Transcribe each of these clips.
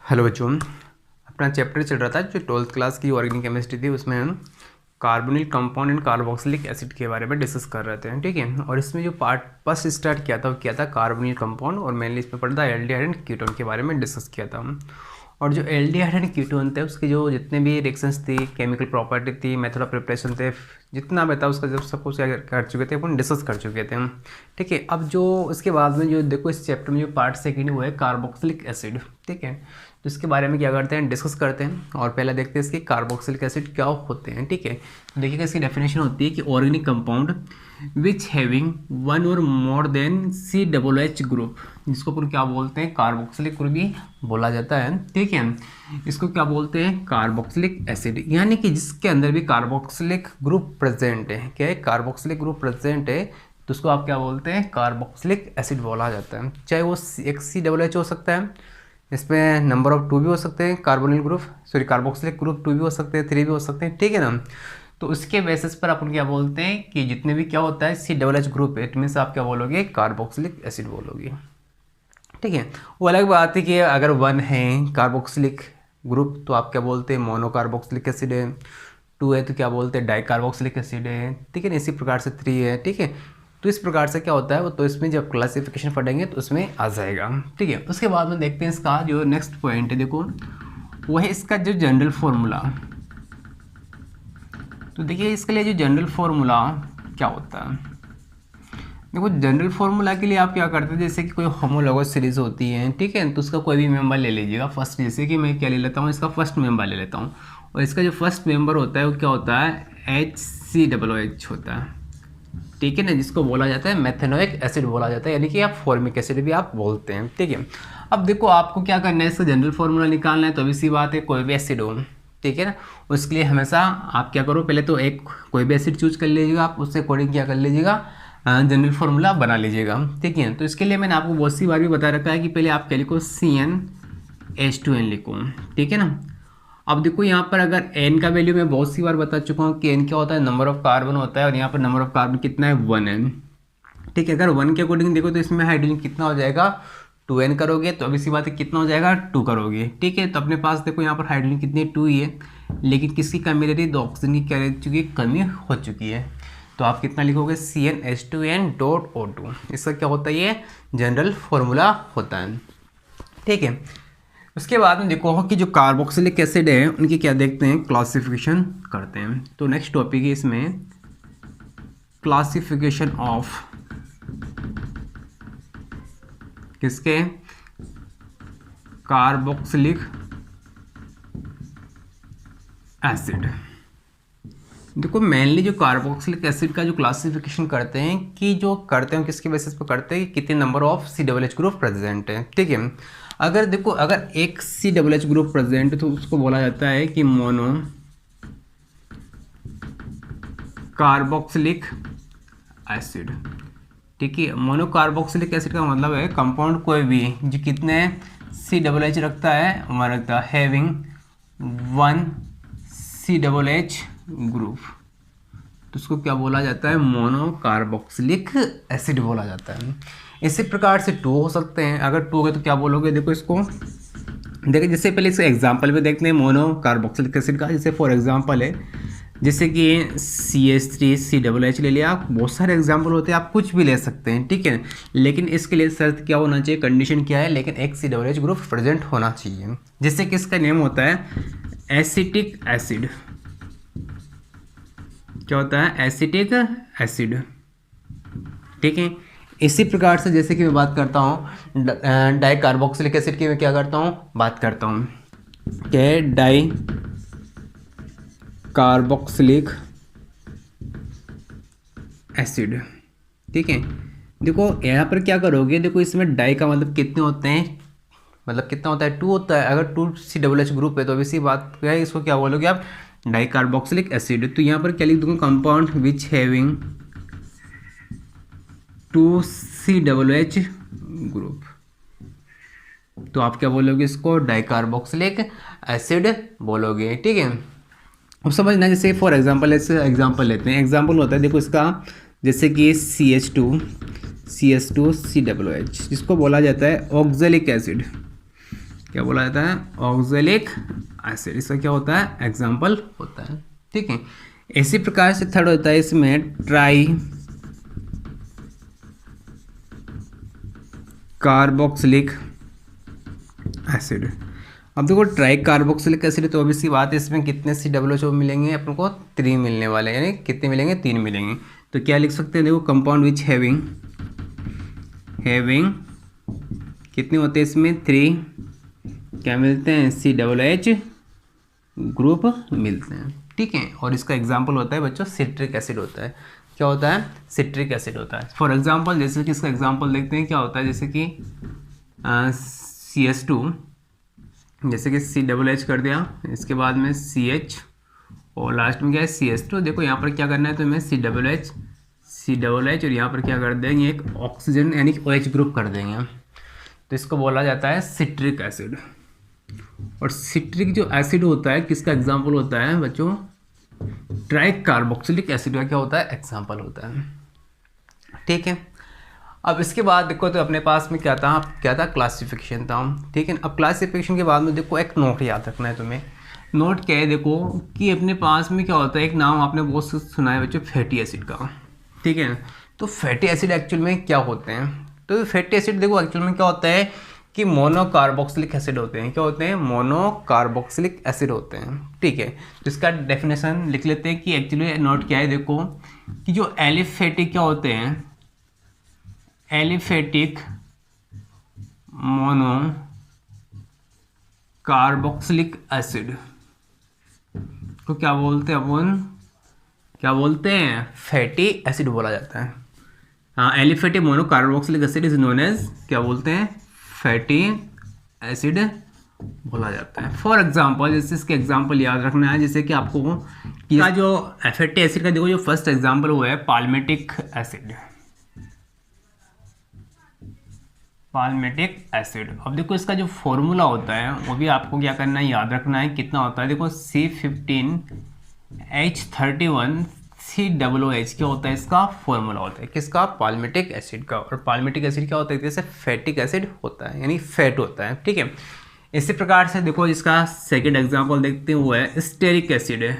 Hello बच्चों, अपना chapter चल रहा था जो 12th क्लास की ऑर्गेनिक केमिस्ट्री थी। उसमें हम carbonyl compound and carboxylic acid के बारे में डिस्कस कर रहे थे, ठीक है। और इसमें जो पार्ट फर्स्ट स्टार्ट किया था वो किया था कार्बोनिल कंपाउंड, और मेनली इसमें पढ़ा था एल्डिहाइड एंड कीटोन के बारे में डिस्कस किया था। और जो एल्डिहाइड एंड कीटोन थे उसके जो जितने भी रिएक्शंस थी, केमिकल प्रॉपर्टी थी, मेथड ऑफ प्रिपरेशन थे, जितना भी था उसका जब सब कुछ कर चुके थे, अपन डिस्कस कर चुके थे, ठीक है। अब जो इसके बाद में जो देखो इस चैप्टर में जो पार्ट सेकंड वो है कार्बोक्सिलिक एसिड, ठीक है। तो इसके बारे में क्या करते हैं, डिस्कस करते हैं। और पहले देखते हैं इसके कार्बोक्सिलिक एसिड क्या होते हैं, ठीक है। तो देखिएगा इसकी डेफिनेशन होती है कि organic compound which having one और मोर देन COOH ग्रुप, जिसको अपन क्या बोलते हैं, कार्बोक्सिलिक ग्रुप भी बोला जाता है, ठीक है। इसको क्या बोलते हैं, कार्बोक्सिलिक एसिड, यानी कि जिसके अंदर भी कार्बोक्सिलिक ग्रुप प्रेजेंट है। क्या है, कार्बोक्सिलिक ग्रुप प्रेजेंट है, तो उसको आप क्या बोलते हैं, कार्बोक्सिलिक एसिड बोला जाता है। चाहे वो एक COOH हो सकता है, इसमें नंबर ऑफ 2 भी हो सकते हैं, कार्बोनिल ग्रुप कार्बोक्सिलिक ग्रुप 2 भी हो सकते हैं, 3 भी हो सकते हैं, ठीक है ना। तो उसके बेसिस पर अपन क्या बोलते हैं कि जितने भी क्या होता है COOH ग्रुप है, इट मीन्स आप क्या बोलोगे, कार्बोक्सिलिक एसिड बोलोगे, ठीक है। वो अलग बात है कि अगर 1 है कार्बोक्सिलिक ग्रुप तो आप क्या बोलते हैं, मोनोकार्बोक्सिलिक एसिड है। 2 है तो क्या बोलते हैं, डाइकार्बोक्सिलिक एसिड है, ठीक है ना। इसी प्रकार से 3 है, ठीक है। तो इस प्रकार से क्या होता है वो, तो इसमें जब क्लासिफिकेशन पढ़ेंगे तो उसमें आ जाएगा, ठीक है। उसके बाद में देखते हैं इसका जो नेक्स्ट पॉइंट है, देखो वो है इसका जो जनरल फॉर्मूला। तो देखिए इसके लिए जो जनरल फॉर्मूला क्या होता है, देखो जनरल फॉर्मूला के लिए आप क्या करते हैं, जैसे कि कोई होमोलॉगस सीरीज होती है, ठीक है। तो उसका कोई भी मेंबर ले लीजिएगा फर्स्ट, जैसे कि मैं क्या ले लेता हूँ, इसका फर्स्ट मेंबर ले लेता हूँ। और इसका जो फर्स्ट मेंबर होता है वो क्या होता है, HCOOH होता है, ठीक है ना, जिसको बोला जाता है मेथेनोइक एसिड बोला जाता है, यानी कि आप फॉर्मिक एसिड भी आप बोलते हैं, ठीक है। अब देखो आपको क्या करना है, इसका जनरल फॉर्मूला निकालना है। तो अभी सी बात है, कोई भी एसिड हो, ठीक है ना, उसके लिए हमेशा आप क्या करो, पहले तो एक कोई भी एसिड चूज कर लीजिएगा, आप उससे अकॉर्डिंग क्या कर लीजिएगा, जनरल फॉर्मूला बना लीजिएगा, ठीक है। तो इसके लिए मैंने आपको बहुत सी बार भी बता रखा है कि पहले आप क्या लिखो, CnH2n लिखो, ठीक है ना। अब देखो यहाँ पर अगर n का वैल्यू मैं बहुत सी बार बता चुका हूँ कि n क्या होता है, नंबर ऑफ कार्बन होता है, और यहाँ पर नंबर ऑफ कार्बन कितना है, 1 है, ठीक है। अगर 1 के अकॉर्डिंग देखो तो इसमें हाइड्रोजन कितना हो जाएगा, 2n करोगे तो अब इसी बात है कितना हो जाएगा, 2 करोगे, ठीक है। तो अपने पास देखो यहाँ पर हाइड्रोजन कितनी 2 ही है, लेकिन किसकी कमी रह रही है, तो ऑक्सीजन की क्या रह चुकी है, कमी हो चुकी है। तो आप कितना लिखोगे, CnH2n.O2, इसका क्या होता है, ये जनरल फॉर्मूला होता है, ठीक है। उसके बाद में देखो कि जो कार्बोक्सिलिक एसिड है उनकी क्या देखते हैं, क्लासिफिकेशन करते हैं। तो नेक्स्ट टॉपिक है इसमें क्लासिफिकेशन ऑफ किसके, कार्बोक्सिलिक एसिड। देखो मेनली जो कार्बोक्सिलिक एसिड का जो क्लासिफिकेशन करते हैं कि जो करते हैं किसके बेसिस पर करते हैं, कितने number of COOH group present है, ठीक है। अगर देखो अगर एक COOH ग्रुप प्रेजेंट है तो उसको बोला जाता है कि मोनो कार्बोक्सिलिक एसिड, ठीक है। मोनो कार्बोक्सिलिक एसिड का मतलब है कंपाउंड कोई भी जो कितने COOH रखता है, हमारा रखता है हैविंग 1 COOH ग्रुप, तो उसको क्या बोला जाता है, मोनो कार्बोक्सिलिक एसिड बोला जाता है। इसी प्रकार से 2 हो सकते हैं, अगर 2 है तो क्या बोलोगे, देखो इसको देखिए, जैसे पहले इसका एग्जांपल भी देखते हैं मोनो कार्बोक्सिलिक एसिड का। जैसे फॉर एग्जांपल है जैसे कि CH3COOH ले लिया, बहुत सारे एग्जांपल होते हैं, आप कुछ भी ले सकते हैं, ठीक है। लेकिन इसके लिए शर्त क्या होना चाहिए, कंडीशन क्या है, लेकिन एक COOH ग्रुप प्रेजेंट होना चाहिए। जैसे कि इसका नेम होता है एसिटिक एसिड, क्या होता है, एसिटिक एसिड, ठीक है। इसी प्रकार से जैसे कि मैं बात करता हूँ डाई कार्बोक्सिलिक एसिड की, मैं क्या करता हूँ, बात करता हूँ क्या, डाई कार्बोक्सिलिक एसिड, ठीक है। देखो यहाँ पर क्या करोगे, देखो इसमें डाई का मतलब कितने होते हैं, मतलब कितना होता है, 2 होता है। अगर 2 COOH ग्रुप है तो इसी बात क्या है, इसको क्या बोलोगे आप, डाई कार्बोक्सिलिक एसिड। तो यहाँ पर क्या लिख दूंगा, compound which having 2 COOH group, तो आप क्या बोलोगे, इसको डाइकार्बोक्सिलिक एसिड बोलोगे, ठीक है। अब समझना, जैसे फॉर एग्जांपल ऐसे एग्जांपल लेते हैं, एग्जांपल होता है देखो इसका, जैसे कि CH2COOH जिसको बोला जाता है ऑक्जेलिक एसिड, क्या बोला जाता है, ऑक्जेलिक एसिड, इसका क्या होता है, एग्जाम्पल होता है। ठीक है, इसी प्रकार से थर्ड होता है इसमें ट्राई कार्बोक्सिलिक एसिड। अब देखो ट्राई कार्बोक्सिलिक एसिड, तो ऑब्वियसली बात है इसमें कितने COO मिलेंगे अपन को, 3 मिलने वाले हैं, यानी कितने मिलेंगे, 3 मिलेंगे। तो क्या लिख सकते हैं, देखो कंपाउंड विच हैविंग कितने होते हैं इसमें, 3 क्या मिलते हैं, COOH ग्रुप मिलते हैं। ठीक है, और इसका एग्जाम्पल होता है बच्चों सिट्रिक एसिड होता है। क्या होता है, सिट्रिक एसिड होता है। फॉर एग्जाम्पल जैसे कि इसका एग्जाम्पल देखते हैं क्या होता है, जैसे कि CS2, जैसे कि COOH कर दिया, इसके बाद में CH और लास्ट में क्या है CS2। देखो यहाँ पर क्या करना है, तो हमें COOH और यहाँ पर क्या कर देंगे, एक ऑक्सीजन यानी कि OH ग्रुप कर देंगे। तो इसको बोला जाता है सिट्रिक एसिड। और सिट्रिक जो एसिड होता है किसका एग्जाम्पल होता है बच्चों, ट्राई कार्बोक्सिलिक एसिड का क्या होता है, एग्जाम्पल होता है। ठीक है, अब इसके बाद देखो तो अपने पास में क्या था क्लासिफिकेशन था। ठीक है, अब क्लासिफिकेशन के बाद में देखो एक नोट याद रखना है तुम्हें। नोट क्या है, देखो कि अपने पास में क्या होता है, एक नाम आपने बहुत सुना है बच्चों, फैटी एसिड का। ठीक है, तो फैटी एसिड एक्चुअल में क्या होते हैं, तो फैटी एसिड देखो एक्चुअल में क्या होता है कि मोनोकार्बोक्सिलिक एसिड होते हैं। क्या होते हैं, मोनोकार्बोक्सिलिक एसिड होते हैं। ठीक है, तो इसका डेफिनेशन लिख लेते हैं कि एक्चुअली नोट क्या है, देखो कि जो एलिफेटिक क्या होते हैं, एलिफेटिक मोनो कार्बोक्सिलिक एसिड को क्या बोलते हैं अपन, क्या बोलते हैं, फैटी एसिड बोला जाता है। हाँ, aliphatic mono carboxylic acid is known as क्या बोलते हैं, फैटी एसिड बोला जाता है। फॉर एग्जाम्पल जैसे इसके एग्जाम्पल याद रखना है, जैसे कि आपको इसका जो फैटी एसिड का देखो जो फर्स्ट एग्जाम्पल हुआ है पाल्मेटिक एसिड, पाल्मेटिक एसिड। अब देखो इसका जो फॉर्मूला होता है वो भी आपको क्या करना है, याद रखना है, कितना होता है, देखो C15H31COOH क्या होता है, इसका फॉर्मूला होता है किसका, पाल्मेटिक एसिड का। और पाल्मेटिक एसिड क्या होता है, जैसे फैटिक एसिड होता है, यानी फैट होता है। ठीक है, इसी प्रकार से देखो इसका सेकेंड एग्जाम्पल देखते हुए स्टेरिक एसिड है,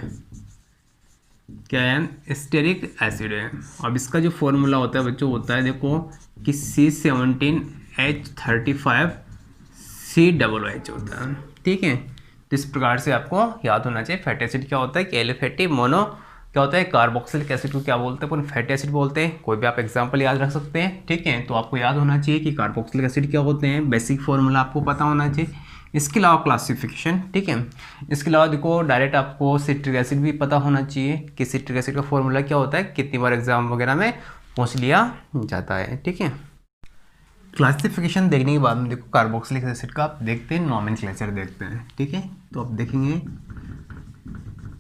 क्या है, स्टेरिक एसिड है। अब इसका जो फॉर्मूला होता है बच्चों होता है देखो कि C17H35COOH होता है। ठीक है, तो इस प्रकार से आपको याद होना चाहिए फैटी एसिड क्या होता है कि एलिफेटिक मोनो क्या होता है, कार्बोक्सिलिक एसिड को क्या बोलते हैं अपन, फैटी एसिड बोलते हैं। कोई भी आप एग्जांपल याद रख सकते हैं। ठीक है, तो आपको याद होना चाहिए कि कार्बोक्सिलिक एसिड क्या होते हैं, बेसिक फॉर्मूला आपको पता होना चाहिए। इसके अलावा क्लासिफिकेशन, ठीक है, इसके अलावा देखो डायरेक्ट आपको सिट्रिक एसिड भी पता होना चाहिए कि सिट्रिक एसिड का फॉर्मूला क्या होता है, कितनी बार एग्जाम वगैरह में पूछ लिया जाता है। ठीक है, क्लासिफिकेशन देखने के बाद में देखो कार्बोक्सिलिक एसिड का आप देखते हैं नोमेनक्लेचर देखते हैं। ठीक है, तो आप देखेंगे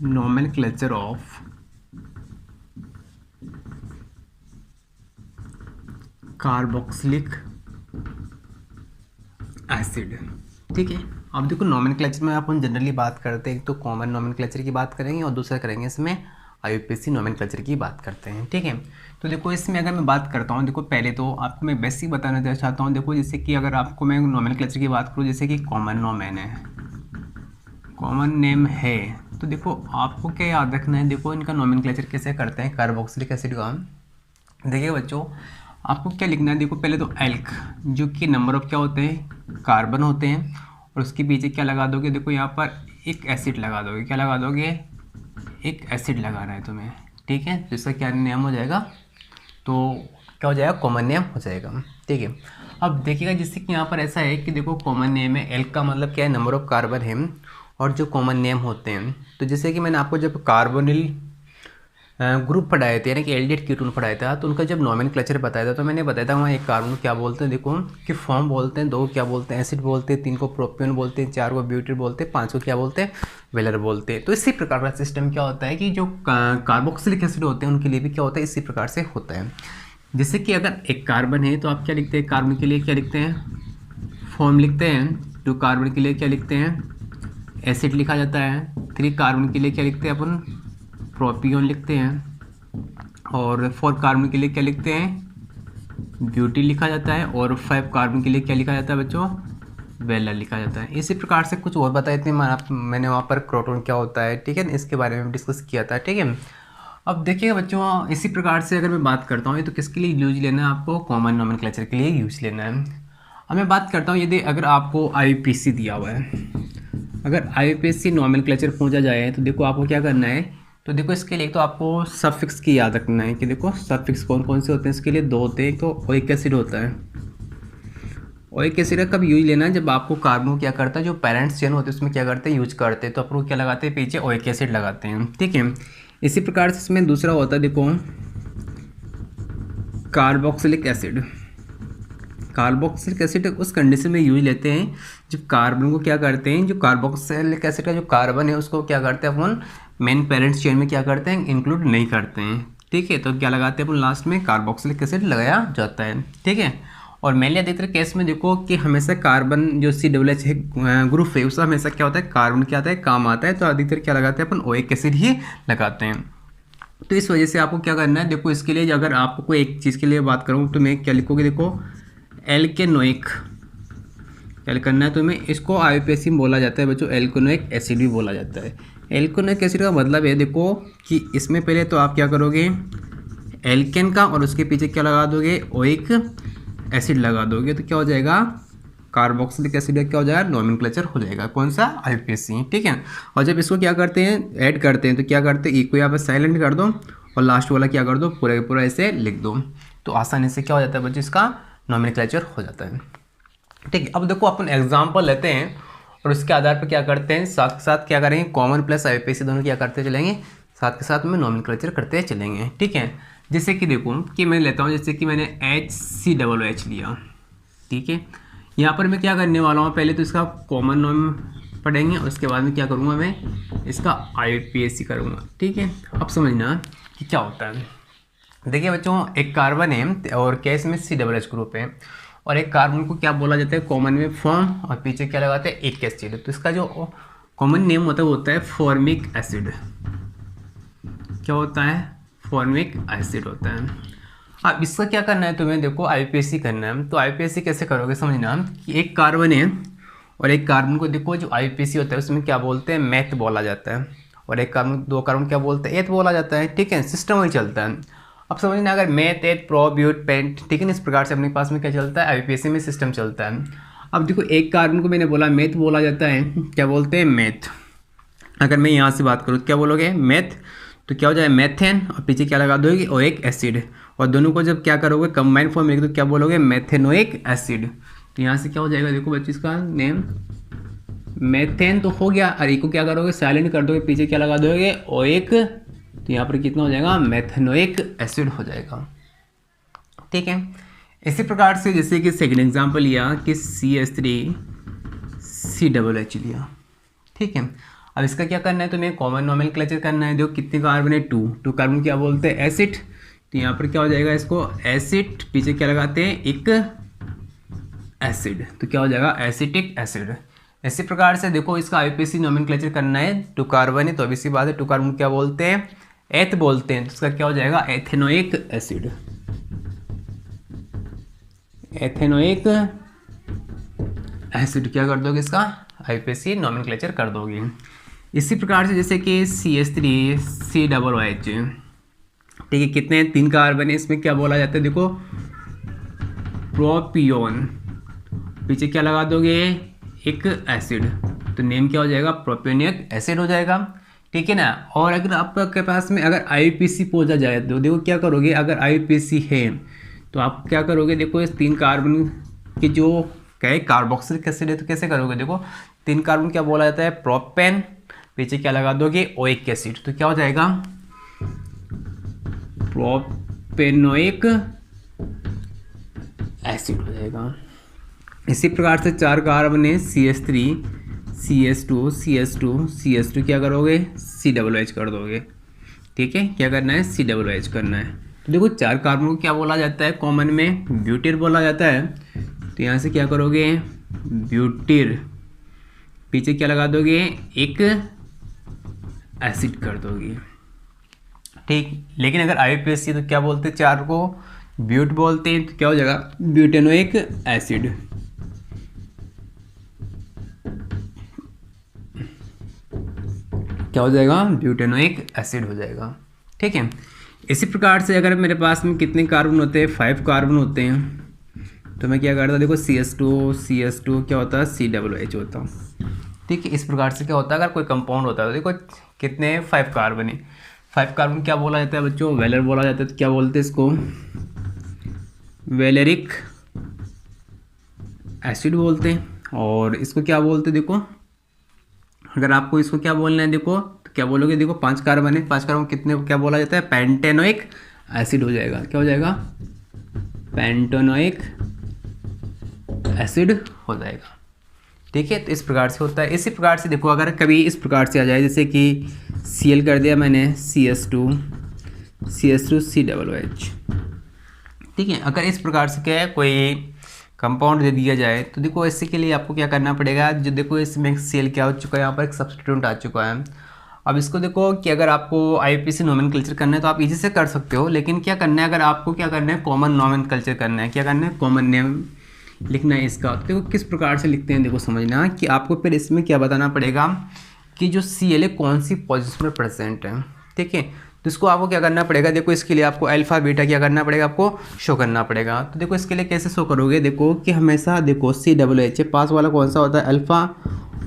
नोमेनक्लेचर ऑफ कार्बोक्सिलिक एसिड। ठीक है, अब देखो नोमेनक्लेचर में अपन जनरली बात करते हैं, एक तो कॉमन नोमेनक्लेचर की बात करेंगे और दूसरा करेंगे इसमें IUPAC नोमेनक्लेचर की बात करते हैं। ठीक है, तो देखो इसमें अगर मैं बात करता हूँ, देखो पहले तो आपको मैं बेसिक बताना चाहता हूँ। देखो जैसे कि अगर आपको मैं नोमेनक्लेचर की बात करूँ, जैसे कि कॉमन नोमेन है, कॉमन नेम है, तो देखो आपको क्या याद रखना है, देखो इनका नोमेनक्लेचर कैसे करते हैं कार्बोक्सिलिक एसिड का। देखिए बच्चों आपको क्या लिखना है, देखो पहले तो एल्क जो कि नंबर ऑफ क्या होते हैं, कार्बन होते हैं, और उसके पीछे क्या लगा दोगे, देखो यहाँ पर एक एसिड लगा दोगे, क्या लगा दोगे, एक एसिड लगाना है तुम्हें। ठीक है, जिसका क्या नेम हो जाएगा, तो क्या हो जाएगा, कॉमन नेम हो जाएगा। ठीक है, अब देखिएगा जैसे कि यहाँ पर ऐसा है कि देखो कॉमन नेम है, एल्क का मतलब क्या है, नंबर ऑफ कार्बन है, और जो कॉमन नेम होते हैं, तो जैसे कि मैंने आपको जब कार्बोनिल ग्रुप पढ़ाए थे यानी कि एल्डिहाइड कीटोन पढ़ाया था, तो उनका जब नोमेनक्लेचर बताया था तो मैंने बताया था वहाँ एक कार्बन क्या बोलते हैं, देखो कि फॉर्म बोलते हैं, 2 क्या बोलते हैं, एसिड बोलते हैं, 3 को प्रोपियन बोलते हैं, 4 को ब्यूटेन बोलते हैं, 5 को क्या बोलते हैं, वेलर बोलते हैं। तो इसी प्रकार का सिस्टम क्या होता है कि जो कार्बोक्सिलिक एसिड होते हैं उनके लिए भी क्या होता है, इसी प्रकार से होता है। जैसे कि अगर एक कार्बन है तो आप क्या लिखते हैं, कार्बन के लिए क्या लिखते हैं, फॉर्म लिखते हैं। 2 कार्बन के लिए क्या लिखते हैं, एसिड लिखा जाता है। 3 कार्बन के लिए क्या लिखते हैं अपन, प्रोपियन लिखते हैं। और 4 कार्बन के लिए क्या लिखते हैं, ब्यूटीन लिखा जाता है। और 5 कार्बन के लिए क्या लिखा जाता है बच्चों, वेलर लिखा जाता है। इसी प्रकार से कुछ और बताए थे मैंने वहाँ पर क्रोटोन क्या होता है, ठीक है, इसके बारे में डिस्कस किया था, ठीक है। अब देखिएगा बच्चों, इसी प्रकार से अगर मैं बात करता हूँ, ये तो किसके लिए यूज लेना है आपको, कॉमन नोमेनक्लेचर के लिए यूज लेना है। अब मैं बात करता हूँ, यदि अगर आपको आईपीसी दिया हुआ है, अगर आईपीसी नोमेनक्लेचर पूछा जाए तो देखो आपको क्या करना है, तो देखो इसके लिए तो आपको सफिक्स की याद रखना है कि देखो सफिक्स कौन कौन से होते हैं, इसके लिए 2 होते हैं। एक तो ओइक एसिड होता है, ओइक एसिड का कब यूज लेना है, जब आपको कार्बन क्या करता है, जो पेरेंट्स चेन होते हैं उसमें क्या करते हैं, यूज करते हैं, तो अपन क्या लगाते हैं, पीछे ओइक एसिड लगाते हैं, ठीक है। इसी प्रकार से इसमें दूसरा होता है, देखो कार्बोक्सिलिक एसिड। कार्बोक्सिलिक एसिड उस कंडीशन में यूज लेते हैं जब कार्बन को क्या करते हैं, जो कार्बोक्सिलिक एसिड का जो कार्बन है उसको क्या करते हैं अपन मेन पेरेंट्स चेन में क्या करते हैं, इंक्लूड नहीं करते हैं, ठीक है। तो क्या लगाते हैं अपन लास्ट में, कार्बोक्सिलिक एसिड लगाया जाता है, ठीक है। और मेनली अधिकतर केस में देखो कि हमेशा कार्बन जो COOH ग्रुप है उसका हमेशा क्या होता है, कार्बन क्या आता है, काम आता है, तो अधिकतर क्या लगाते हैं अपन ओइक एसिड ही लगाते हैं। तो इस वजह से आपको क्या करना है, देखो इसके लिए अगर आपको कोई एक चीज़ के लिए बात करूँ तो मैं क्या लिखोगे, देखो एल्केनोइक, क्या करना है तुम्हें, इसको आईपीएसी बोला जाता है बच्चों, एल्केनोइक एसिड भी बोला जाता है। एल्केनोइक एसिड का मतलब है देखो कि इसमें पहले तो आप क्या करोगे, एल्केन का और उसके पीछे क्या लगा दोगे, ओइक एसिड लगा दोगे, तो क्या हो जाएगा, कार्बोक्सिलिक एसिड का क्या हो जाएगा, नोमेनक्लेचर हो जाएगा, कौन सा, आईपीएसी, ठीक है। और जब इसको क्या करते हैं, ऐड करते हैं, तो क्या करते हैं, ई को यहाँ पर साइलेंट कर दो और लास्ट वाला क्या कर दो, पूरा पूरा ऐसे लिख दो, तो आसानी से क्या हो जाता है बच्चों, इसका नोमेनक्लेचर हो जाता है, ठीक है। अब देखो अपन एग्जाम्पल लेते हैं और उसके आधार पर क्या करते हैं, साथ के साथ क्या करेंगे, कॉमन प्लस आईपीएसी दोनों क्या करते चलेंगे, साथ के साथ में नोमेनक्लेचर करते चलेंगे, ठीक है। जैसे कि देखो कि मैं लेता हूँ, जैसे कि मैंने HCOOH लिया, ठीक है। यहाँ पर मैं क्या करने वाला हूँ, पहले तो इसका कॉमन नोम पढ़ेंगे, उसके बाद में क्या करूँगा, मैं इसका आईपीएसी करूँगा, ठीक है। अब समझना कि क्या होता है। देखिए बच्चों, एक कार्बन है और क्या इसमें COOH ग्रुप है, और एक कार्बन को क्या बोला जाता है, कॉमन में फॉर्म, और पीछे क्या लगाते हैं, एक एसिड, तो इसका जो कॉमन नेम होता है फॉर्मिक एसिड, क्या होता है, फॉर्मिक एसिड होता है। अब इसका क्या करना है तुम्हें, देखो आईपीएसी करना है, तो आईपीएसी कैसे करोगे, समझना कि एक कार्बन है और एक कार्बन को देखो जो आईपीएसी होता है उसमें क्या बोलते हैं, मैथ बोला जाता है, और एक कार्बन, दो कार्बन क्या बोलते हैं, एथ बोला जाता है, ठीक है, सिस्टम वही चलता है। अब समझना, अगर मैथ, एथ, प्रो, ब्यूट, पेंट, ठीक है ना, इस प्रकार से अपने पास में क्या चलता है, आईपीएसी में सिस्टम चलता है। अब देखो एक कार्बन को मैंने बोला मैथ बोला जाता है, क्या बोलते हैं, मैथ। अगर मैं यहाँ से बात करूँ क्या बोलोगे, मैथ, तो क्या हो जाए, मैथेन, और पीछे क्या लगा दोगे, ओइक एसिड, और दोनों को जब क्या करोगे कंबाइन फॉर्म में, तो क्या बोलोगे, मैथेनोइक एसिड। तो यहाँ से क्या हो जाएगा, देखो बच्चों इसका नेम मैथेन तो हो गया, और को क्या करोगे, साइलेंट कर दोगे, पीछे क्या लगा दोगे, ओइक, तो यहाँ पर कितना हो जाएगा, मैथेनोइक एसिड हो जाएगा, ठीक है। इसी प्रकार से जैसे कि सेकंड एग्जांपल लिया कि CH3COOH लिया, ठीक है। अब इसका क्या करना है, तुम्हें कॉमन नोमेनक्लेचर करना है। देखो कितने कार्बन है, 2 कार्बन क्या बोलते हैं, एसिड, तो यहाँ पर क्या हो जाएगा, इसको एसिड, पीछे क्या लगाते हैं, एक एसिड, तो क्या हो जाएगा, एसिटिक एसिड। इसी प्रकार से देखो इसका आईपीएसी नोमेनक्लेचर करना है, 2 कार्बन है, तो अब इसी बात है, 2 कार्बन क्या बोलते हैं, एथ बोलते हैं, तो इसका क्या हो जाएगा, एथेनोइक एसिड, एथेनोइक एसिड क्या कर दोगे, इसका आईपीएसी नोमेनक्लेचर कर दोगे। इसी प्रकार से जैसे कि CH3COOH, ठीक है, कितने 3 कार्बन है, इसमें क्या बोला जाता है, देखो प्रोपियोन, पीछे क्या लगा दोगे, एक एसिड, तो नेम क्या हो जाएगा, प्रोपियोनिक एसिड हो जाएगा, ठीक है ना। और अगर आपके पास में अगर आईपीएसी पूछा जाए तो देखो क्या करोगे, अगर आईपीएसी है तो आप क्या करोगे, देखो इस 3 कार्बन के जो क्या है, कार्बोक्सिलिक एसिड है, तो कैसे करोगे, देखो 3 कार्बन क्या बोला जाता है, प्रोपेन, पीछे क्या लगा दोगे, ओइक एसिड, तो क्या हो जाएगा, प्रोपेनोइक एसिड हो जाएगा। इसी प्रकार से 4 कार्बन है, CH3 CH2 CH2 CH2 क्या करोगे, COOH कर दोगे, ठीक है, क्या करना है, COOH करना है। तो देखो 4 कार्बन को क्या बोला जाता है, कॉमन में ब्यूटिर बोला जाता है, तो यहाँ से क्या करोगे, ब्यूटिर, पीछे क्या लगा दोगे, एक एसिड कर दोगे, ठीक। लेकिन अगर आईपीएसी तो क्या बोलते हैं, 4 को ब्यूट बोलते हैं, तो क्या हो जाएगा, ब्यूटेनोइक एसिड, क्या हो जाएगा, ब्यूटेनोइक एसिड हो जाएगा। ठीक है, इसी प्रकार से अगर मेरे पास में कितने कार्बन होते हैं, 5 कार्बन होते हैं, तो मैं क्या करता हूँ, देखो CS2 क्या होता है, COOH होता है। ठीक है, इस प्रकार से क्या होता है, अगर कोई कंपाउंड होता है तो देखो कितने 5 कार्बन है। 5 कार्बन क्या बोला जाता है बच्चों, वेलर बोला जाता है। तो क्या बोलते हैं इसको, वेलेरिक एसिड बोलते हैं। और इसको क्या बोलते हैं, देखो अगर आपको इसको क्या बोलना है, देखो तो क्या बोलोगे, देखो 5 कार्बन है, 5 कार्बन कितने क्या बोला जाता है, पेंटेनोइक एसिड हो जाएगा। क्या हो जाएगा, पेंटेनोइक एसिड हो जाएगा। ठीक है, तो इस प्रकार से होता है। इसी प्रकार से देखो अगर कभी इस प्रकार से आ जाए, जैसे कि Cl कर दिया मैंने, CS2 COOH। ठीक है, अगर इस प्रकार से क्या है कोई कंपाउंड दे दिया जाए तो देखो इससे के लिए आपको क्या करना पड़ेगा, जो देखो इसमें Cl क्या हो चुका है, यहाँ पर एक सब्स्टिट्यूट आ चुका है। अब इसको देखो कि अगर आपको IUPAC नोमेनक्लेचर करना है तो आप इजी से कर सकते हो, लेकिन क्या करना है, अगर आपको क्या करना है, कॉमन नोमेनक्लेचर करना है। क्या करना है, कॉमन नेम लिखना है इसका। तो देखो किस प्रकार से लिखते हैं, देखो समझना कि आपको फिर इसमें क्या बताना पड़ेगा कि जो Cl है कौन सी पोजीशन में प्रेजेंट है। ठीक है, तो इसको आपको क्या करना पड़ेगा, देखो इसके लिए आपको अल्फा बीटा क्या करना पड़ेगा, आपको शो करना पड़ेगा। तो देखो इसके लिए कैसे शो करोगे, देखो कि हमेशा देखो COOH पास वाला कौन सा होता है, अल्फा,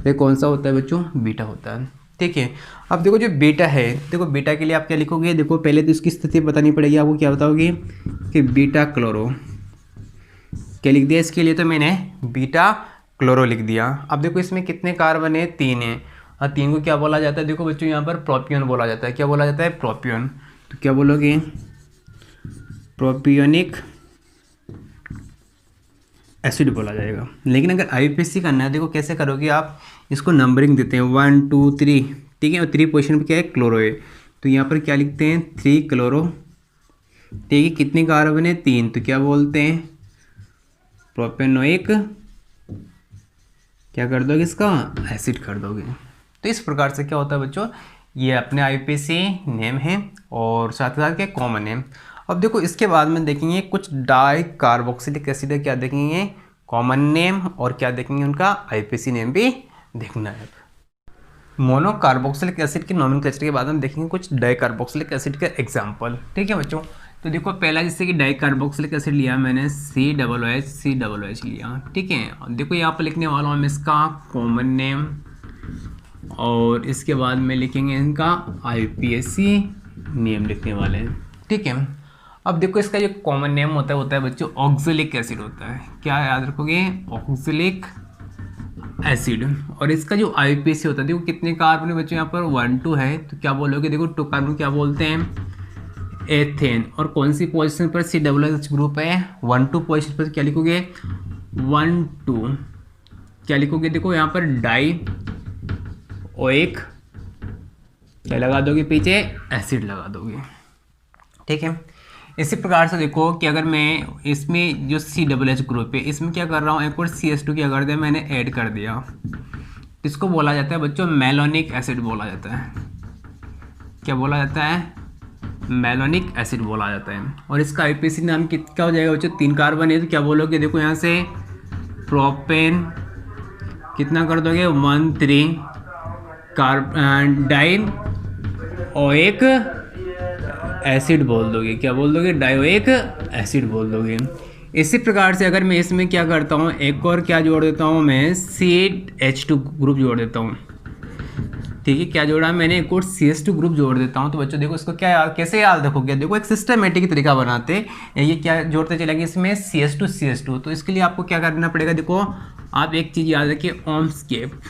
ये कौन सा होता है बच्चों, बीटा होता है। ठीक है, अब देखो जो बीटा है, देखो बीटा के लिए आप क्या लिखोगे, देखो पहले तो इसकी स्थिति बतानी पड़ेगी आपको। क्या बताओगे कि बीटा क्लोरो, क्या लिख दिया इसके लिए, तो मैंने बीटा क्लोरो लिख दिया। अब देखो इसमें कितने कार्बन है, 3 है। और 3 को क्या बोला जाता है, देखो बच्चों यहाँ पर प्रोपियन बोला जाता है। क्या बोला जाता है, प्रोपियन। तो क्या बोलोगे, प्रोपियोनिक एसिड बोला जाएगा। लेकिन अगर IUPAC करना है, देखो कैसे करोगे आप, इसको नंबरिंग देते हैं 1 2 3। ठीक है, और 3 पोजीशन पे क्या है, क्लोरो है। तो यहाँ पर क्या लिखते हैं, 3 क्लोरो। ठीक है, कितने कार्बन है, 3। तो क्या बोलते हैं, प्रोपेनोइक, क्या कर दोगे, इसका एसिड कर दोगे। तो इस प्रकार से क्या होता है बच्चों, ये अपने IUPAC नेम है और साथ ही साथ क्या कॉमन नेम। अब देखो इसके बाद में देखेंगे कुछ डाई कार्बोक्सिलिक एसिड है, क्या देखेंगे, कॉमन नेम, और क्या देखेंगे, उनका IUPAC नेम भी देखना है। मोनो कार्बोक्सिलिक एसिड के नोमेनक्लेचर के बाद हम देखेंगे कुछ डाई कार्बोक्सिलिक एसिड के एग्जाम्पल। ठीक है बच्चों, तो देखो पहला जैसे कि डाई कार्बोक्सिलिक एसिड लिया मैंने, COOH लिया। ठीक है, और देखो यहाँ पर लिखने वाला हूँ इसका कॉमन नेम, और इसके बाद में लिखेंगे इनका IUPAC नेम लिखने वाले हैं। ठीक है, अब देखो इसका जो कॉमन नेम होता है बच्चों ऑक्जेलिक एसिड होता है। क्या याद रखोगे, ऑक्जेलिक एसिड। और इसका जो IUPAC होता है, देखो कितने कार्बन है बच्चों, यहाँ पर 1 2 है। तो क्या बोलोगे, देखो 2 कार्बन क्या बोलते हैं, एथेन। और कौन सी पोजीशन पर COOH ग्रुप है, 1 2 पोजीशन पर क्या लिखोगे, 1 2 क्या लिखोगे, देखो यहाँ पर डाई ओइक क्या लगा दोगे, पीछे एसिड लगा दोगे। ठीक है, इसी प्रकार से देखो कि अगर मैं इसमें जो COOH ग्रुप है इसमें क्या कर रहा हूँ, एक और CS2 क्या कर दिया मैंने, ऐड कर दिया। इसको बोला जाता है बच्चों मेलोनिक एसिड बोला जाता है। क्या बोला जाता है, मेलोनिक एसिड बोला जाता है। और इसका IUPAC नाम क्या हो जाएगा बच्चों, 3 कार्बन है। तो क्या बोलोगे, देखो यहाँ से प्रोपेन कितना कर दोगे, 1 3 डाइन ओइक एसिड बोल दोगे। क्या बोल दोगे, डायोइक एसिड बोल दोगे। इसी प्रकार से अगर मैं इसमें क्या करता हूँ, एक और क्या जोड़ देता हूँ मैं, CH2 ग्रुप जोड़ देता हूँ। ठीक है, क्या जोड़ा मैंने, एक और CS2 ग्रुप जोड़ देता हूँ। तो बच्चों देखो इसको क्या याद, कैसे याद रखोगे, देखो एक सिस्टमेटिक तरीका बनाते हैं। ये क्या जोड़ते चलेंगे इसमें, CS2। तो इसके लिए आपको क्या करना पड़ेगा, देखो आप एक चीज़ याद रखिए, ओम्सकेप।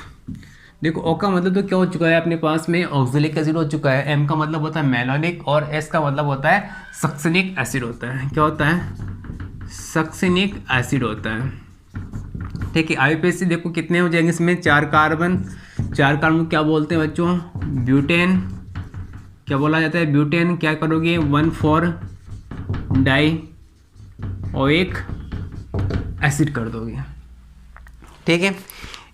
देखो O का मतलब तो क्या हो चुका है अपने पास में, ऑक्जेलिक एसिड हो चुका है। M का मतलब होता है मेलोनिक, और S का मतलब होता है सक्सिनिक एसिड होता है। क्या होता है, सक्सिनिक एसिड होता है। ठीक है, IUPAC देखो कितने हो जाएंगे इसमें, 4 कार्बन। 4 कार्बन क्या बोलते हैं बच्चों, ब्यूटेन। क्या बोला जाता है, ब्यूटेन। क्या करोगे, 1 4 डाई ओइक एसिड कर दोगे। ठीक है,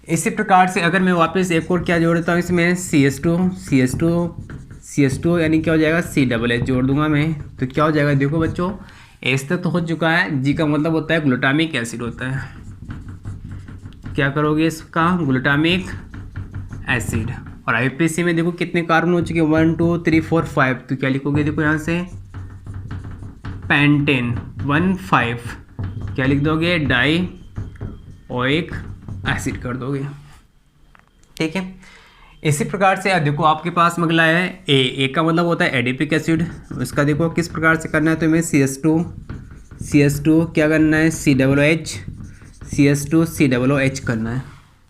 इसी प्रकार से अगर मैं वापस एक और क्या जोड़ता हूँ इसमें, CS2 यानी क्या हो जाएगा, COOH जोड़ दूंगा मैं। तो क्या हो जाएगा, देखो बच्चों एस तक तो हो चुका है, G का मतलब होता है ग्लूटामिक एसिड होता है। क्या करोगे, इसका ग्लूटामिक एसिड। और आईपीएसी में देखो कितने कार्बन हो चुके हैं, 1 2 3 4 5। तो क्या लिखोगे, देखो यहाँ से पेंटेन 1,5 क्या लिख दोगे, डाई ओइक एसिड कर दोगे। ठीक है, इसी प्रकार से देखो आपके पास अगला है ए का मतलब होता है एडिपिक एसिड। इसका देखो किस प्रकार से करना है, तो हमें CH2 क्या करना है, CH2COH करना है।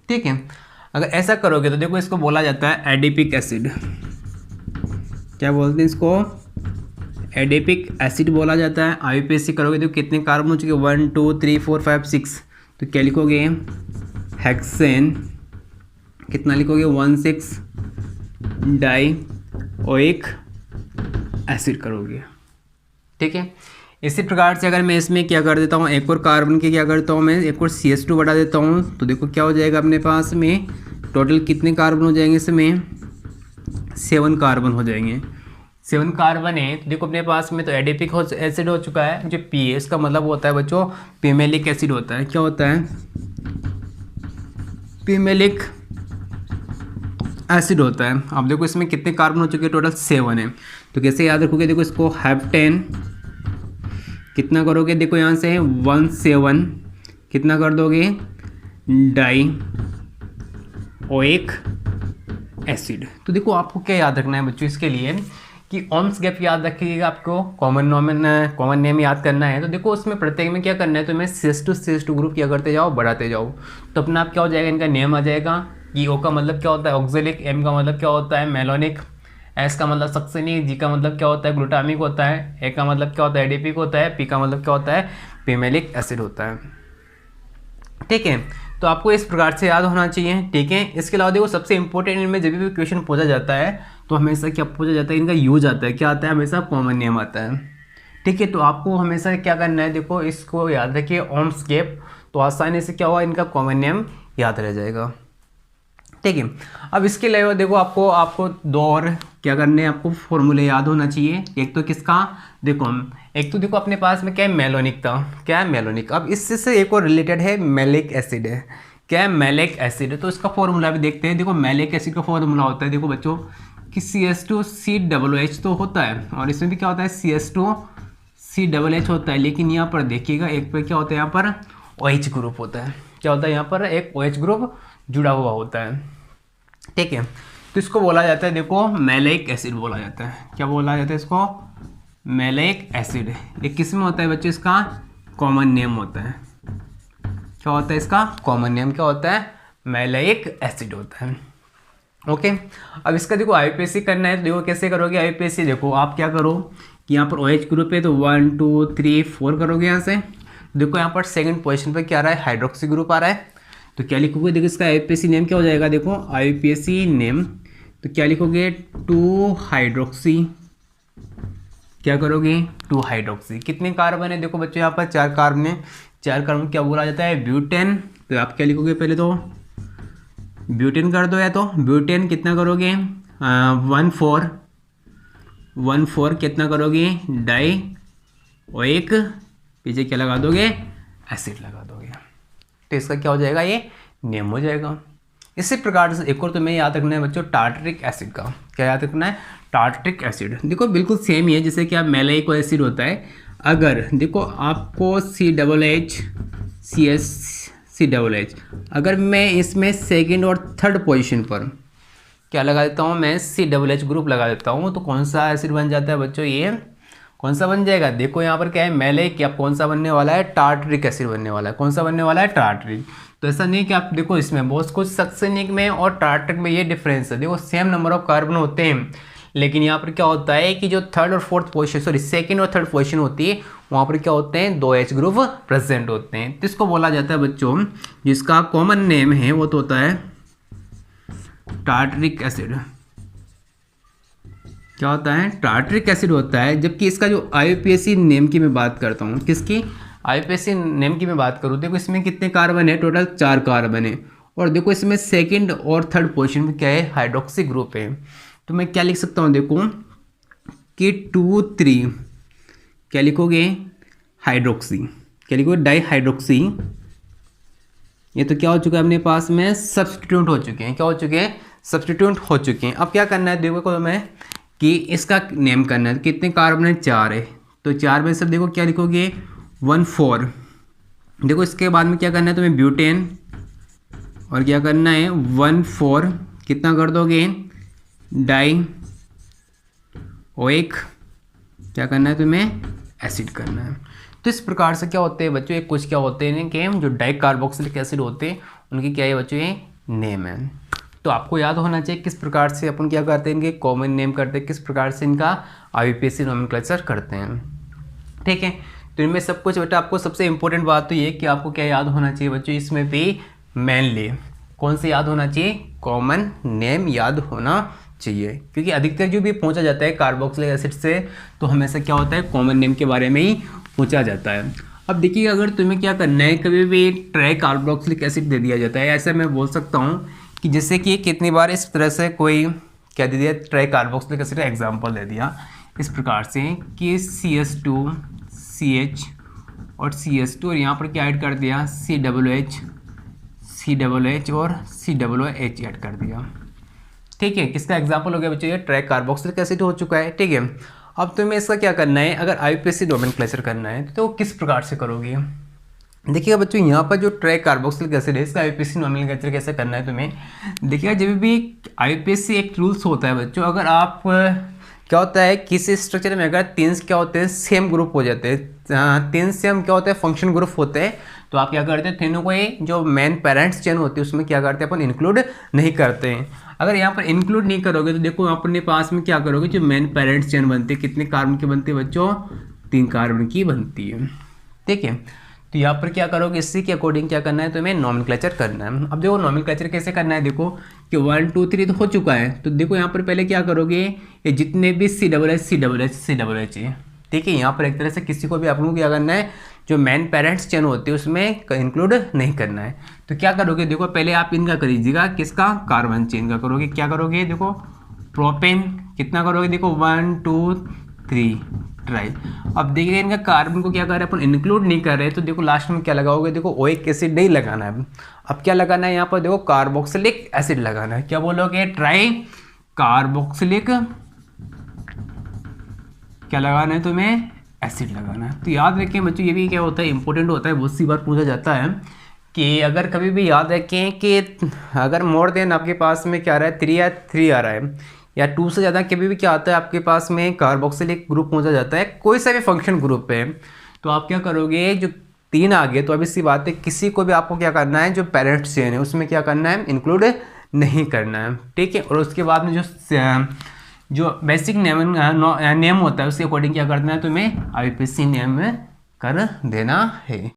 ठीक है, अगर ऐसा करोगे तो देखो इसको बोला जाता है एडिपिक एसिड। क्या बोलते हैं इसको, एडिपिक एसिड बोला जाता है। आईपीएसी करोगे तो कितने कार्बन हो चुके, 1 2 3 4 5 6। तो क्या लिखोगे, हेक्सेन कितना लिखोगे, 16 डाई ओइक एसिड करोगे। ठीक है, इसी प्रकार से अगर मैं इसमें क्या कर देता हूँ, एक और कार्बन के क्या करता हूँ मैं, एक और CH2 बढ़ा देता हूँ। तो देखो क्या हो जाएगा अपने पास में, टोटल कितने कार्बन हो जाएंगे इसमें, 7 कार्बन हो जाएंगे। 7 कार्बन है तो देखो अपने पास में तो एडिपिक एसिड हो चुका है। जो पी है इसका मतलब होता है बच्चों पिमेलिक एसिड होता है। क्या होता है, पिमेलिक एसिड होता है। अब देखो इसमें कितने कार्बन हो चुके हैं, टोटल 7 है। तो कैसे याद रखोगे, देखो इसको हेप्टेन कितना करोगे, देखो यहाँ से 17 कितना कर दोगे, डाई ओइक एसिड। तो देखो आपको क्या याद रखना है बच्चों इसके लिए कि ओम्स गैप याद रखिएगा, आपको कॉमन नेम याद करना है। तो देखो उसमें प्रत्येक में क्या करना है, तो मैं CH2 ग्रुप क्या करते जाओ, बढ़ाते जाओ। तो अपना आप क्या हो जाएगा, इनका नेम आ जाएगा कि O का मतलब क्या होता है ऑक्जेलिक, M का मतलब क्या होता है मेलोनिक, S का मतलब सक्सेनिक, G का मतलब क्या होता है ग्लूटामिक होता है, A का मतलब क्या होता है एडिपिक होता है, P का मतलब क्या होता है पिमेलिक एसिड होता है। ठीक है, तो आपको इस प्रकार से याद होना चाहिए। ठीक है, इसके अलावा देखो सबसे इंपॉर्टेंट इनमें जब भी क्वेश्चन पूछा जाता है तो हमेशा क्या पूछा जाता है, इनका यूज आता है, क्या आता है, हमेशा कॉमन नेम आता है। ठीक है, तो आपको हमेशा क्या करना है, देखो इसको याद रखिए ओम्स गैप, तो आसानी से क्या हुआ, इनका कॉमन नेम याद रह जाएगा। ठीक है, अब इसके अलावा देखो आपको दो और क्या करने हैं, आपको फॉर्मूले याद होना चाहिए। एक तो किसका, देखो एक तो देखो अपने पास में क्या है, मेलोनिक था, क्या है मेलोनिक। अब इससे से एक और रिलेटेड है मैलिक एसिड है, क्या है मैलिक एसिड है। तो इसका फॉर्मूला भी देखते हैं। देखो मैलिक एसिड का फॉर्मूला होता है, देखो बच्चों कि CH2COOH तो होता है, और इसमें भी क्या होता है CH2COOH होता है। लेकिन यहाँ पर देखिएगा एक पे क्या होता है, यहाँ पर OH ग्रुप होता है। क्या होता है, यहाँ पर एक OH ग्रुप जुड़ा हुआ होता है। ठीक है, तो इसको बोला जाता है, देखो मैलिक एसिड बोला जाता है। क्या बोला जाता है इसको, मैलिक एसिड। ये किस में होता है बच्चों, इसका कॉमन नेम होता है। क्या होता है इसका कॉमन नेम, क्या होता है मैलिक एसिड होता है। ओके, अब इसका देखो आईपीएसी करना है। तो देखो कैसे करोगे आईपीएसी, देखो आप क्या करो कि यहाँ पर OH ग्रुप है तो 1 2 3 4 करोगे यहाँ से। देखो यहाँ पर सेकंड पोजीशन पर क्या आ रहा है, हाइड्रोक्सी ग्रुप आ रहा है। तो क्या लिखोगे, देखो इसका आईपीएसी नेम क्या हो जाएगा, देखो आईपीएसी नेम तो क्या लिखोगे 2 हाइड्रोक्सी, क्या करोगे 2 हाइड्रोक्सी। कितने कार्बन है, देखो बच्चों यहाँ पर 4 कार्बन है। 4 कार्बन क्या बोला जाता है, ब्यूटेन। तो आप क्या लिखोगे, पहले तो ब्यूटेन कर दो, या तो ब्यूटेन कितना करोगे 1,4 कितना करोगे डाई ओइक, पीछे क्या लगा दोगे एसिड लगा दोगे। तो इसका क्या हो जाएगा, ये नेम हो जाएगा। इसी प्रकार से एक और तुम्हें याद रखना है बच्चों टार्टरिक एसिड का। क्या याद रखना है, टार्टरिक एसिड। देखो बिल्कुल सेम ही है जैसे कि आप मैलिक एसिड होता है। अगर देखो आपको COOH अगर मैं इसमें सेकंड और थर्ड पोजीशन पर क्या लगा देता हूँ, मैं COOH ग्रुप लगा देता हूँ, तो कौन सा एसिड बन जाता है बच्चों, ये कौन सा बन जाएगा। देखो यहाँ पर क्या है मैलिक, या कौन सा बनने वाला है टार्टरिक एसिड बनने वाला है। कौन सा बनने वाला है, टार्टरिक। तो ऐसा नहीं कि आप देखो इसमें बहुत कुछ सक्सेनिक में और टार्टरिक में ये डिफरेंस है। देखो सेम नंबर ऑफ कार्बन होते हैं, लेकिन यहाँ पर क्या होता है कि जो थर्ड और फोर्थ पोजीशन, सॉरी सेकंड और थर्ड पोजीशन होती है, वहाँ पर क्या होते हैं 2 H ग्रुप प्रेजेंट होते हैं। तो इसको बोला जाता है बच्चों, जिसका कॉमन नेम है वो तो होता है टार्टरिक एसिड। क्या होता है, टार्टरिक एसिड होता है। जबकि इसका जो आईपीएसी नेम की मैं बात करता हूँ, किसकी आईपीएसी नेम की मैं बात करूँ, देखो इसमें कितने कार्बन है, टोटल 4 कार्बन है। और देखो इसमें सेकंड और थर्ड पोजीशन में क्या है, हाइड्रोक्सी ग्रुप है। तो मैं क्या लिख सकता हूँ, देखो कि 2 3 क्या लिखोगे हाइड्रोक्सी, क्या लिखोगे डाई हाइड्रोक्सी। ये तो क्या हो चुका है अपने पास में, सब्स्टिट्यूट हो चुके हैं। क्या हो चुके हैं, सब्स्टिट्यूट हो चुके हैं। अब क्या करना है देखो हमें कि इसका नेम करना है। कितने कार्बन है? 4 है, तो 4 में सब देखो क्या लिखोगे? 1,4। देखो इसके बाद में क्या करना है तुम्हें? ब्यूटेन, और क्या करना है? 1,4 कितना कर दोगे? डाई OH क्या करना है तुम्हें? एसिड करना है। तो इस प्रकार से क्या होते हैं बच्चों, एक कुछ क्या होते हैं कि जो डाई कार्बोक्सिलिक एसिड होते हैं उनकी क्या है बच्चों? ये नेम है। तो आपको याद होना चाहिए किस प्रकार से अपन क्या करते हैं, इनके कॉमन नेम करते हैं, किस प्रकार से इनका IUPAC नोमेनक्लेचर करते हैं। ठीक है, तो इनमें सब कुछ बेटा आपको सबसे इंपॉर्टेंट बात तो ये कि आपको क्या याद होना चाहिए बच्चों, इसमें भी मेनली कौन से याद होना चाहिए? कॉमन नेम याद होना चाहिए, क्योंकि अधिकतर जो भी पूछा जाता है कार्बोक्सिलिक एसिड से तो हमेशा क्या होता है? कॉमन नेम के बारे में ही पूछा जाता है। अब देखिए अगर तुम्हें क्या करना है, कभी भी ट्राई कार्बोक्सिलिक एसिड दे दिया जाता है, ऐसा मैं बोल सकता हूँ कि जैसे कि कितनी बार इस तरह से कोई क्या दे दिया, ट्राई कार्बोक्सिलिक एसिड का एग्जाम्पल दे दिया इस प्रकार से कि CH2 CH और CH2 और यहाँ पर क्या ऐड कर दिया? COOH COOH और COOH ऐड कर दिया। ठीक है, किसका एग्जाम्पल हो गया बच्चों? ये ट्राई कार्बोक्सिलिक एसिड हो चुका है। ठीक है, अब तुम्हें इसका क्या करना है, अगर IUPAC नोमेनक्लेचर करना है तो किस प्रकार से करोगे? देखिएगा बच्चों यहाँ पर जो ट्राई कार्बोक्सिलिक एसिड है इसका IUPAC नोमेनक्लेचर कैसे करना है तुम्हें? देखिएगा जब भी IUPAC एक रूल्स होता है बच्चों, अगर आप क्या होता है किसी स्ट्रक्चर में अगर 3 क्या होते हैं? सेम ग्रुप हो जाते हैं, 3 सेम क्या होता है? फंक्शन ग्रुप होते हैं, तो आप क्या करते हैं? तीनों को ही जो मेन पेरेंट्स चेन होती है उसमें क्या करते हैं? अपन इंक्लूड नहीं करते हैं। अगर यहाँ पर इंक्लूड नहीं करोगे तो देखो अपने पास में क्या करोगे? जो मेन पेरेंट्स चेन बनती है कितने कार्बन की बनती है बच्चों? 3 कार्बन की बनती है। ठीक है, तो यहाँ पर क्या करोगे? इसी के अकॉर्डिंग क्या करना है तुम्हें? नोमेनक्लेचर करना है। अब देखो नोमेनक्लेचर कैसे करना है, देखो कि 1 2 3 तो हो चुका है, तो देखो यहाँ पर पहले क्या करोगे? ये जितने भी COOH है, ठीक है, यहाँ पर एक तरह से किसी को भी आप लोगों को क्या करना है? जो मेन पेरेंट्स चेन होती है उसमें इंक्लूड नहीं करना है। तो क्या करोगे? देखो पहले आप इनका कर लीजिएगा, किसका? कार्बन चेन का करोगे। क्या करोगे? देखो प्रोपेन कितना करोगे? देखो 1 2 3 ट्राई। अब देखिए इनका कार्बन को क्या कर रहे हैं अपन? इंक्लूड नहीं कर रहे, तो देखो लास्ट में क्या लगाओगे? देखो OH एसिड नहीं लगाना है। अब क्या लगाना है यहाँ पर? देखो कार्बोक्सिलिक एसिड लगाना है। क्या बोलोगे? ट्राई कार्बोक्सिलिक क्या लगाना है तुम्हें? एसिड लगाना है। तो याद रखें बच्चों, ये भी क्या होता है? इंपॉर्टेंट होता है, बहुत सी बार पूछा जाता है कि अगर कभी भी याद रखें कि अगर मोर देन आपके पास में क्या आ रहा है? 3 या 3 आ रहा है या 2 से ज़्यादा कभी भी क्या आता है आपके पास में? कार्बोक्सिलिक ग्रुप पहुंचा जाता है, कोई सा भी फंक्शन ग्रुप है, तो आप क्या करोगे? जो 3 आ गए तो अभी सी बात है, किसी को भी आपको क्या करना है? जो पेरेंट्स चेन है उसमें क्या करना है? इंक्लूड नहीं करना है। ठीक है, और उसके बाद में जो बेसिक नेम होता है उसके अकॉर्डिंग क्या करना है तुम्हें? IUPAC नेम कर देना है।